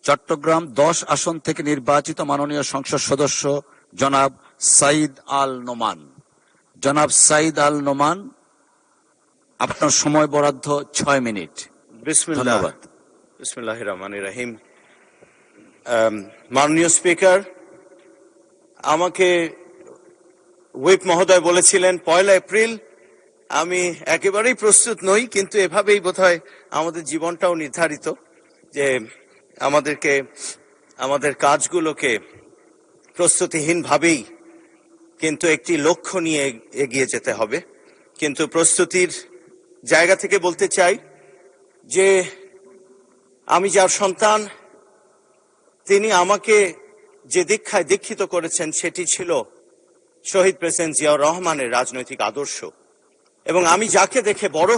চট্টগ্রাম 10 আসন থেকে নির্বাচিত মাননীয় সংসদ সদস্য জনাব সাইদ আল নোমান। জনাব সাইদ আল নোমান, আপনার সময় বরাদ্দ 6 মিনিট। ধন্যবাদ। বিসমিল্লাহির রহমানির রহিম। মাননীয় স্পিকার, আমাকে হুইপ মহোদয় বলেছিলেন 1 এপ্রিল। আমি একেবারেই প্রস্তুত নই, কিন্তু এভাবেই বোধহয় আমাদের জীবনটাও নির্ধারিত যে আমাদেরকে আমাদের কাজগুলোকে প্রস্তুতিহীন ভাবেই কিন্তু একটি লক্ষ্য নিয়ে এগিয়ে যেতে হবে। কিন্তু প্রস্তুতির জায়গা থেকে বলতে চাই যে আমি যার সন্তান, তিনি আমাকে যে দীক্ষায় দীক্ষিত করেছেন সেটি ছিল শহীদ প্রেসিডেন্ট জিয়াউর রহমানের রাজনৈতিক আদর্শ। এবং আমি যাকে দেখে বড়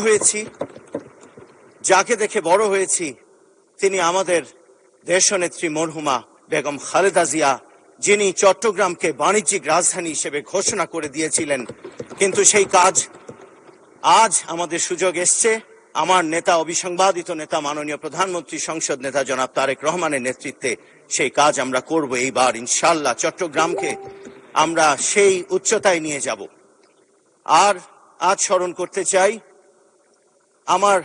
হয়েছি তিনি আমাদের দেশনেত্রী মরহুমা বেগম খালেদা জিয়া, যিনি চট্টগ্রামকে বাণিজ্যিক রাজধানী হিসেবে ঘোষণা করে দিয়েছিলেন। কিন্তু সেই কাজ আজ আমাদের সুযোগ এসছে, আমার নেতা, অবিসংবাদিত নেতা, মাননীয় প্রধানমন্ত্রী, সংসদ নেতা জনাব তারেক রহমানের নেতৃত্বে সেই কাজ আমরা করব। এইবার ইনশাআল্লাহ চট্টগ্রামকে আমরা সেই উচ্চতায় নিয়ে যাব। আর আজ স্মরণ করতে চাই আমার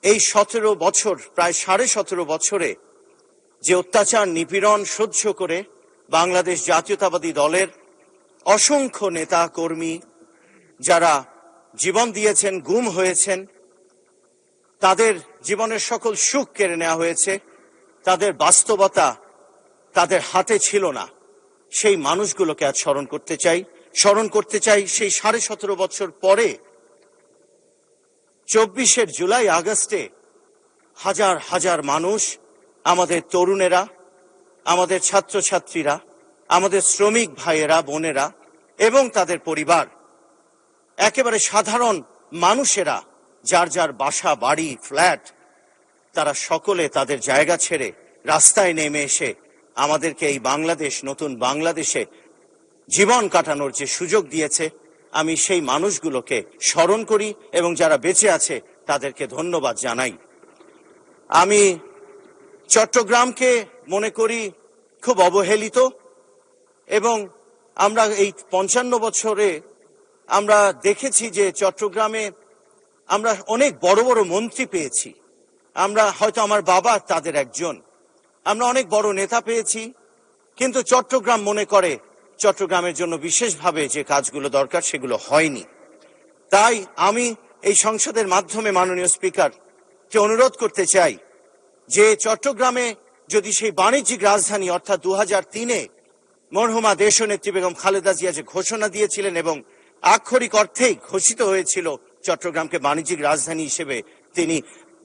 এই 17 বছর, প্রায় 17.5 বছরে যে অত্যাচার নিপীড়ন সহ্য করে বাংলাদেশ জাতীয়তাবাদী দলের অসংখ্য নেতা কর্মী যারা জীবন দিয়েছেন, গুম হয়েছেন, তাদের জীবনের সকল সুখ কেড়ে নেওয়া হয়েছে, তাদের বাস্তবতা তাদের হাতে ছিল না। সেই মানুষগুলোকে আজ স্মরণ করতে চাই সেই 17.5 বছর পরে 24 জুলাই আগস্টে হাজার হাজার মানুষ, আমাদের তরুণেরা, আমাদের ছাত্রছাত্রীরা, আমাদের শ্রমিক ভাইয়েরা বোনেরা এবং তাদের পরিবার, একেবারে সাধারণ মানুষেরা, যার যার বাসা বাড়ি ফ্ল্যাট, তারা সকলে তাদের জায়গা ছেড়ে রাস্তায় নেমে এসে আমাদেরকে এই বাংলাদেশ, নতুন বাংলাদেশে জীবন কাটানোর যে সুযোগ দিয়েছে, আমি সেই মানুষগুলোকে স্মরণ করি এবং যারা বেঁচে আছে তাদেরকে ধন্যবাদ জানাই। আমি চট্টগ্রামকে মনে করি খুব অবহেলিত, এবং আমরা এই 55 বছরে আমরা দেখেছি যে চট্টগ্রামে আমরা অনেক বড় বড় মন্ত্রী পেয়েছি, আমরা হয়তো আমার বাবা তাদের একজন, আমরা অনেক বড় নেতা পেয়েছি, কিন্তু চট্টগ্রাম মনে করে চট্টগ্রামের জন্য বিশেষভাবে যে কাজগুলো দরকার সেগুলো হয়নি। তাই আমি এই সংসদের মাধ্যমে মাননীয় স্পিকারকে অনুরোধ করতে চাই যে চট্টগ্রামে যদি সেই বাণিজ্যিক রাজধানী অর্থাৎ 2003-এ মরহুমা দেশনেত্রী বেগম খালেদা জিয়া যে ঘোষণা দিয়েছিলেন এবং আক্ষরিক অর্থেই ঘোষিত হয়েছিল চট্টগ্রামকে বাণিজ্যিক রাজধানী হিসেবে, তিনি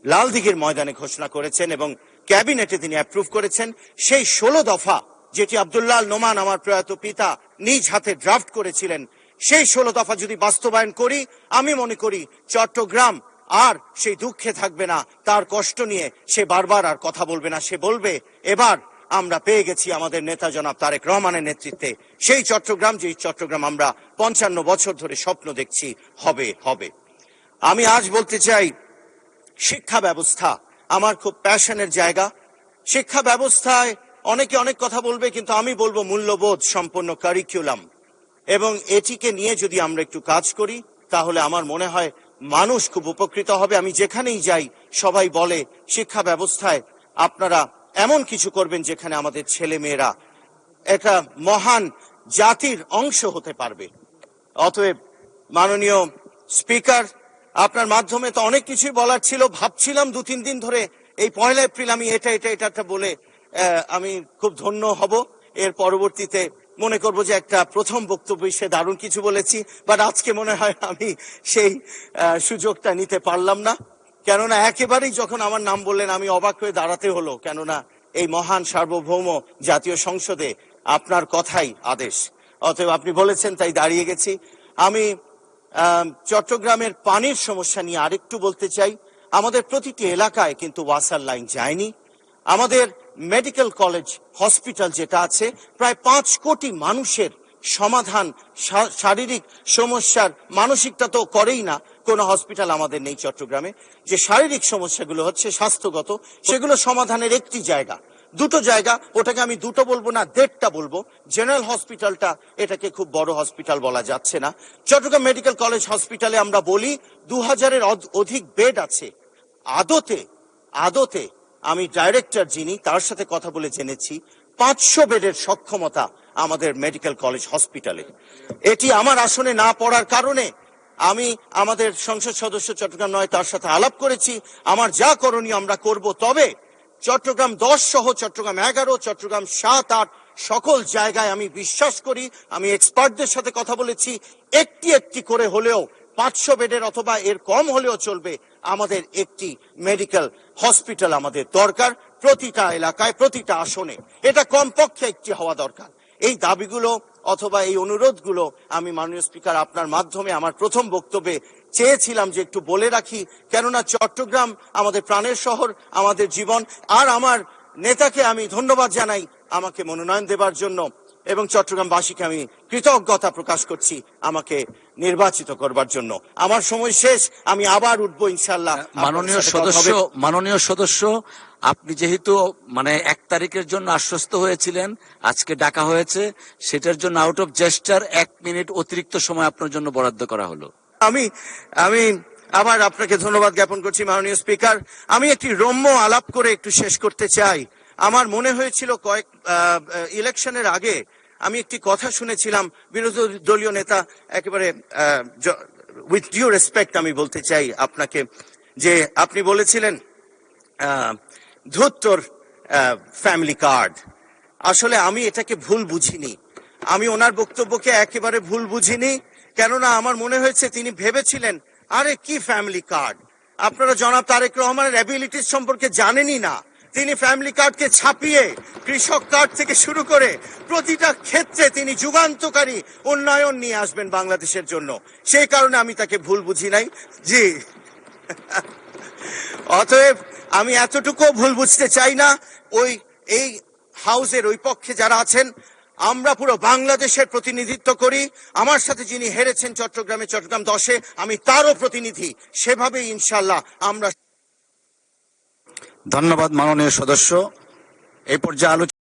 লালদিঘির ময়দানে ঘোষণা করেছেন এবং ক্যাবিনেটে তিনি অ্যাপ্রুভ করেছেন। সেই 16 দফা যেটি আব্দুল্লাহ আল নোমান, আমার প্রয়াত পিতা, নিজ হাতে ড্রাফট করেছিলেন, সেই 16 দফা যদি বাস্তবায়ন করি, আমি মনে করি চট্টগ্রাম আর সেই দুঃখে থাকবে না, তার কষ্ট নিয়ে সে বারবার আর কথা বলবে না। সে বলবে, এবার আমরা পেয়ে গেছি আমাদের নেতা জনাব তারেক রহমানের নেতৃত্বে সেই চট্টগ্রাম, যেই চট্টগ্রাম আমরা 55 বছর ধরে স্বপ্ন দেখছি হবে। আমি আজ বলতে চাই, শিক্ষা ব্যবস্থা আমার খুব প্যাশনের জায়গা। শিক্ষা ব্যবস্থায় অনেকে অনেক কথা বলবে, কিন্তু আমি বলবো মূল্যবোধ সম্পন্ন কারিকুলাম, এবং এটিকে নিয়ে যদি আমরা একটু কাজ করি তাহলে আমার মনে হয় মানুষ খুব উপকৃত হবে। আমি যেখানেই যাই সবাই বলে শিক্ষা ব্যবস্থায় আপনারা এমন কিছু করবেন যেখানে আমাদের ছেলে মেয়েরা একটা মহান জাতির অংশ হতে পারবে। অতএব মাননীয় স্পিকার, আপনার মাধ্যমে তো অনেক কিছুই বলার ছিল, ভাবছিলাম 2-3 দিন ধরে এই 1 এপ্রিল আমি এটা বলে আমি খুব ধন্য হব, এর পরবর্তীতে মনে করব যে একটা প্রথম বক্তব্য সে দারুণ কিছু বলেছি, বাট আজকে মনে হয় আমি সেই সুযোগটা নিতে পারলাম না। কেননা একেবারেই যখন আমার নাম বললেন আমি অবাক হয়ে দাঁড়াতে হলো, কেননা এই মহান সার্বভৌম জাতীয় সংসদে আপনার কথাই আদেশ। অতএব আপনি বলেছেন তাই দাঁড়িয়ে গেছি। আমি চট্টগ্রামের পানির সমস্যা নিয়ে আরেকটু বলতে চাই। আমাদের প্রতিটি এলাকায় কিন্তু ওয়াসার লাইন যায়নি। আমাদের মেডিকেল কলেজ হসপিটাল যেটা আছে, প্রায় 5 কোটি মানুষের সমাধান, শারীরিক সমস্যার, মানসিকটা তো করেই না, কোনো হসপিটাল আমাদের নেই চট্টগ্রামে। যে শারীরিক সমস্যাগুলো হচ্ছে স্বাস্থ্যগত, সেগুলো সমাধানের একটি জায়গা, দুটো জায়গা, ওটাকে আমি দুটো বলবো না, দেড়টা বলবো। জেনারেল হসপিটালটা, এটাকে খুব বড় হসপিটাল বলা যাচ্ছে না। চট্টগ্রাম মেডিকেল কলেজ হসপিটালে আমরা বলি 2000-এর অধিক বেড আছে। আদতে আমি ডাইরেক্টর যিনি, তার সাথে কথা বলে জেনেছি 500 বেডের সক্ষমতা আমাদের মেডিকেল কলেজ হসপিটালে। এটি আমার আসনে না পড়ার কারণে আমি আমাদের সংসদ সদস্য চট্টগ্রাম 9 তার সাথে আলাপ করেছি, আমার যা করণীয় আমরা করব। তবে চট্টগ্রাম 10 সহ চট্টগ্রাম 11, চট্টগ্রাম 7, 8 সকল জায়গায় আমি বিশ্বাস করি, আমি এক্সপার্টদের সাথে কথা বলেছি, একটি করে হলেও 500 বেডের অথবা এর কম হলেও চলবে, আমাদের একটি মেডিকেল হসপিটাল আমাদের দরকার প্রতিটা এলাকায়, প্রতিটা আসনে। এটা কমপক্ষে একটি হওয়া দরকার। এই দাবিগুলো অথবা এই অনুরোধগুলো আমি মাননীয় স্পিকার আপনার মাধ্যমে আমার প্রথম বক্তব্যে চেয়েছিলাম যে একটু বলে রাখি, কেননা চট্টগ্রাম আমাদের প্রাণের শহর, আমাদের জীবন। আর আমার নেতাকে আমি ধন্যবাদ জানাই আমাকে মনোনয়ন দেবার জন্য, এবং চট্টগ্রামবাসীকে আমি কৃতজ্ঞতা প্রকাশ করছি আমাকে নির্বাচিত করবার জন্য। আমার সময় শেষ, আমি আবার উঠবো ইনশাল্লাহ। মাননীয় সদস্য, আপনি যেহেতু 1 তারিখের জন্য আশ্বস্ত হয়েছিলেন, আজকে ডাকা হয়েছে, সেটার জন্য আউট অফ জেস্টার 1 মিনিট অতিরিক্ত সময় আপনার জন্য বরাদ্দ করা হলো। আমি আবার আপনাকে ধন্যবাদ জ্ঞাপন করছি মাননীয় স্পিকার। আমি একটি রম্য আলাপ করে একটু শেষ করতে চাই। আমার মনে হয়েছিল কয়েক ইলেকশনের আগে আমি একটি কথা শুনেছিলাম বিরোধী দলীয় নেতা, একেবারে উইথ ডিউ রেসপেক্ট আমি বলতে চাই আপনাকে, যে আপনি বলেছিলেন ধুত্তর ফ্যামিলি কার্ড। আসলে আমি এটাকে ভুল বুঝিনি, আমি ওনার বক্তব্যকে একেবারে ভুল বুঝিনি। কেননা আমার মনে হয়েছে তিনি ভেবেছিলেন, আরে কি ফ্যামিলি কার্ড, আপনারা জনাব তারেক রহমানের অ্যাবিলিটিস সম্পর্কে জানেনই না। তিনি ফ্যামিলি কার্ডকে ছাপিয়ে কৃষক কার্ড থেকে শুরু করে প্রতিটা ক্ষেত্রে তিনি যুগান্তকারী উন্নয়ন নিয়ে আসবেন বাংলাদেশের জন্য। সেই কারণে আমি তাকে ভুল বুঝি নাই। জি, অতএব আমি এতটুকু ভুল বুঝতে চাই না। এই হাউসের ওই পক্ষে যারা আছেন, আমরা পুরো বাংলাদেশের প্রতিনিধিত্ব করি। আমার সাথে যিনি হেরেছেন চট্টগ্রাম 10-এ, আমি তারও প্রতিনিধি। সেভাবেই ইনশাল্লাহ আমরা। ধন্যবাদ মাননীয় সদস্য। এই পর্যায়ে